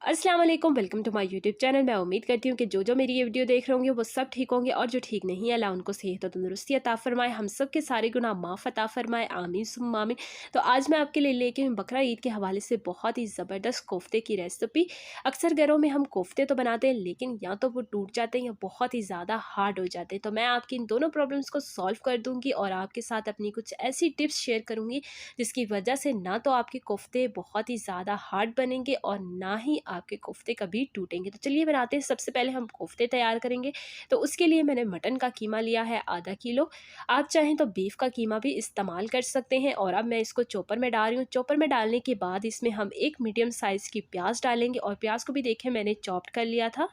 अस्सलाम वालेकुम, welcome to my YouTube channel. मैं उम्मीद करती हूँ कि जो मेरी ये वीडियो देख रहे होंगे वो सब ठीक होंगे, और जो ठीक नहीं है अल्लाह उनको सेहत और तंदुरुस्ती अता फरमाए, हम सब के सारे गुनाह माफ़ अता फरमाए, आमीन सुम्मा आमीन। तो आज मैं आपके लिए लेके हूँ बकरा ईद के हवाले से बहुत ही ज़बरदस्त कोफ्ते की रेसिपी। अक्सर घरों में हम कोफ्ते तो बनाते हैं, लेकिन या तो वो टूट जाते हैं या बहुत ही ज़्यादा हार्ड हो जाते हैं। तो मैं आपकी इन दोनों प्रॉब्लम्स को सॉल्व कर दूँगी और आपके साथ अपनी कुछ ऐसी टिप्स शेयर करूँगी जिसकी वजह से ना तो आपके कोफ्ते बहुत ही ज़्यादा हार्ड बनेंगे और ना ही आपके कोफ्ते कभी टूटेंगे। तो चलिए बनाते हैं। सबसे पहले हम कोफ्ते तैयार करेंगे। तो उसके लिए मैंने मटन का कीमा लिया है आधा किलो। आप चाहें तो बीफ का कीमा भी इस्तेमाल कर सकते हैं। और अब मैं इसको चॉपर में डाल रही हूँ। चॉपर में डालने के बाद इसमें हम एक मीडियम साइज़ की प्याज डालेंगे, और प्याज को भी देखें मैंने चॉप्ड कर लिया था।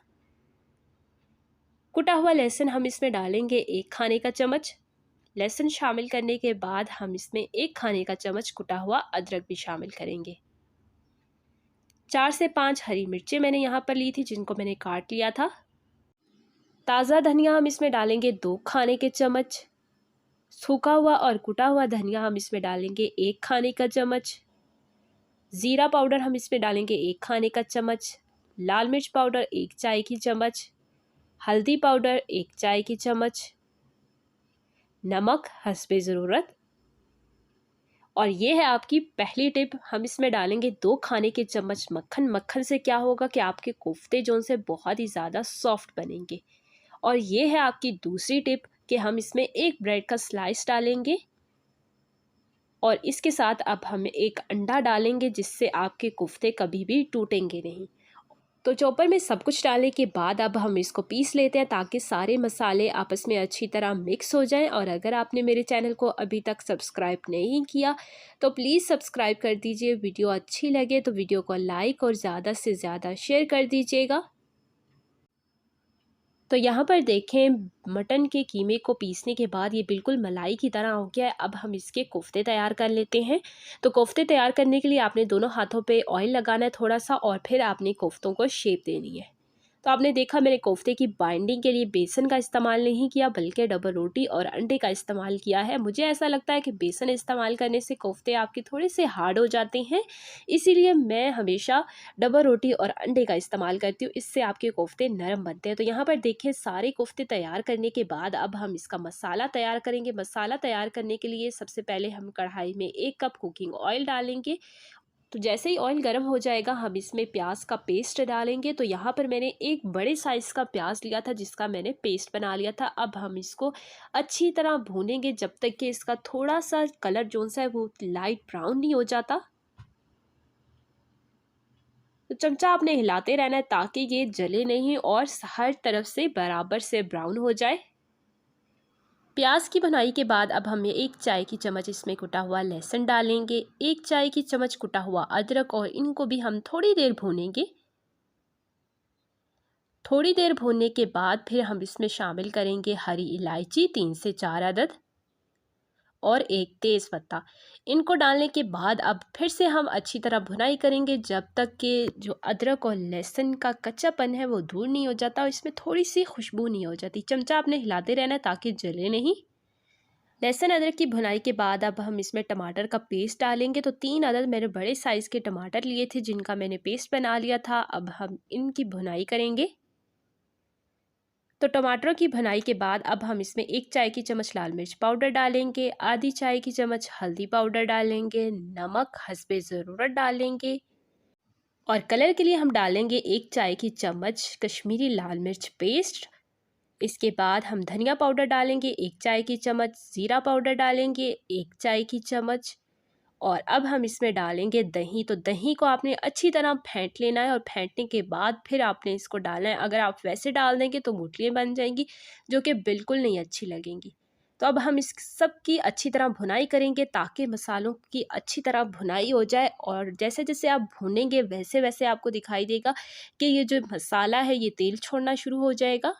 कुटा हुआ लहसुन हम इसमें डालेंगे 1 खाने का चम्मच। लहसुन शामिल करने के बाद हम इसमें 1 खाने का चम्मच कुटा हुआ अदरक भी शामिल करेंगे। 4 से 5 हरी मिर्चें मैंने यहाँ पर ली थी, जिनको मैंने काट लिया था। ताज़ा धनिया हम इसमें डालेंगे 2 खाने के चम्मच। सूखा हुआ और कुटा हुआ धनिया हम इसमें डालेंगे 1 खाने का चम्मच। ज़ीरा पाउडर हम इसमें डालेंगे 1 खाने का चम्मच। लाल मिर्च पाउडर 1 चाय की चम्मच। हल्दी पाउडर 1 चाय की चम्मच। नमक हस्बे ज़रूरत। और ये है आपकी पहली टिप, हम इसमें डालेंगे 2 खाने के चम्मच मक्खन। मक्खन से क्या होगा कि आपके कोफ्ते जो से बहुत ही ज़्यादा सॉफ्ट बनेंगे। और ये है आपकी दूसरी टिप कि हम इसमें एक ब्रेड का स्लाइस डालेंगे, और इसके साथ अब हम एक अंडा डालेंगे, जिससे आपके कोफ्ते कभी भी टूटेंगे नहीं। तो चॉपर में सब कुछ डालने के बाद अब हम इसको पीस लेते हैं, ताकि सारे मसाले आपस में अच्छी तरह मिक्स हो जाएं। और अगर आपने मेरे चैनल को अभी तक सब्सक्राइब नहीं किया तो प्लीज़ सब्सक्राइब कर दीजिए। वीडियो अच्छी लगे तो वीडियो को लाइक और ज़्यादा से ज़्यादा शेयर कर दीजिएगा। तो यहाँ पर देखें, मटन के कीमे को पीसने के बाद ये बिल्कुल मलाई की तरह हो गया है। अब हम इसके कोफ्ते तैयार कर लेते हैं। तो कोफ्ते तैयार करने के लिए आपने दोनों हाथों पे ऑयल लगाना है थोड़ा सा, और फिर आपने कोफ्तों को शेप देनी है। तो आपने देखा मैंने कोफ्ते की बाइंडिंग के लिए बेसन का इस्तेमाल नहीं किया, बल्कि डबल रोटी और अंडे का इस्तेमाल किया है। मुझे ऐसा लगता है कि बेसन इस्तेमाल करने से कोफ्ते आपके थोड़े से हार्ड हो जाते हैं, इसीलिए मैं हमेशा डबल रोटी और अंडे का इस्तेमाल करती हूँ। इससे आपके कोफ्ते नरम बनते हैं। तो यहाँ पर देखिए, सारे कोफ्ते तैयार करने के बाद अब हम इसका मसाला तैयार करेंगे। मसाला तैयार करने के लिए सबसे पहले हम कढ़ाई में 1 कप कुकिंग ऑयल डालेंगे। तो जैसे ही ऑयल गर्म हो जाएगा, हम इसमें प्याज का पेस्ट डालेंगे। तो यहाँ पर मैंने एक बड़े साइज़ का प्याज लिया था, जिसका मैंने पेस्ट बना लिया था। अब हम इसको अच्छी तरह भूनेंगे जब तक कि इसका थोड़ा सा कलर जो सा है वो लाइट ब्राउन नहीं हो जाता। तो चमचा आपने हिलाते रहना है, ताकि ये जले नहीं और हर तरफ से बराबर से ब्राउन हो जाए। प्याज की भुनाई के बाद अब हम 1 चाय की चम्मच इसमें कुटा हुआ लहसुन डालेंगे, 1 चाय की चम्मच कुटा हुआ अदरक, और इनको भी हम थोड़ी देर भूनेंगे। थोड़ी देर भूनने के बाद फिर हम इसमें शामिल करेंगे हरी इलायची 3 से 4 अदद और 1 तेज़ पत्ता। इनको डालने के बाद अब फिर से हम अच्छी तरह भुनाई करेंगे, जब तक कि जो अदरक और लहसुन का कच्चापन है वो दूर नहीं हो जाता और इसमें थोड़ी सी खुशबू नहीं हो जाती। चमचा आपने हिलाते रहना है ताकि जले नहीं। लहसुन अदरक की भुनाई के बाद अब हम इसमें टमाटर का पेस्ट डालेंगे। तो 3 अदद मैंने बड़े साइज़ के टमाटर लिए थे, जिनका मैंने पेस्ट बना लिया था। अब हम इनकी भुनाई करेंगे। तो टमाटरों की भुनाई के बाद अब हम इसमें 1 चाय की चम्मच लाल मिर्च पाउडर डालेंगे, आधी चाय की चम्मच हल्दी पाउडर डालेंगे, नमक हस्बे ज़रूरत डालेंगे, और कलर के लिए हम डालेंगे 1 चाय की चम्मच कश्मीरी लाल मिर्च पेस्ट। इसके बाद हम धनिया पाउडर डालेंगे 1 चाय की चम्मच, ज़ीरा पाउडर डालेंगे 1 चाय की चम्मच, और अब हम इसमें डालेंगे दही। तो दही को आपने अच्छी तरह फेंट लेना है, और फेंटने के बाद फिर आपने इसको डालना है। अगर आप वैसे डाल देंगे तो गुठलियाँ बन जाएंगी, जो कि बिल्कुल नहीं अच्छी लगेंगी। तो अब हम इस सब की अच्छी तरह भुनाई करेंगे, ताकि मसालों की अच्छी तरह भुनाई हो जाए। और जैसे जैसे आप भुनेंगे वैसे वैसे आपको दिखाई देगा कि ये जो मसाला है ये तेल छोड़ना शुरू हो जाएगा।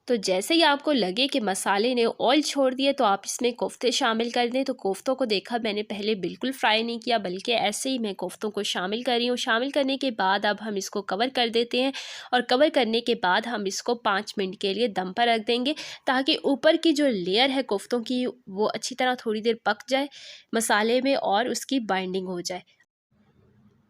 तो जैसे ही आपको लगे कि मसाले ने ऑयल छोड़ दिए, तो आप इसमें कोफ्ते शामिल कर दें। तो कोफ्तों को देखा मैंने पहले बिल्कुल फ्राई नहीं किया, बल्कि ऐसे ही मैं कोफ्तों को शामिल कर रही हूँ। शामिल करने के बाद अब हम इसको कवर कर देते हैं, और कवर करने के बाद हम इसको 5 मिनट के लिए दम पर रख देंगे, ताकि ऊपर की जो लेयर है कोफ्तों की वो अच्छी तरह थोड़ी देर पक जाए मसाले में और उसकी बाइंडिंग हो जाए।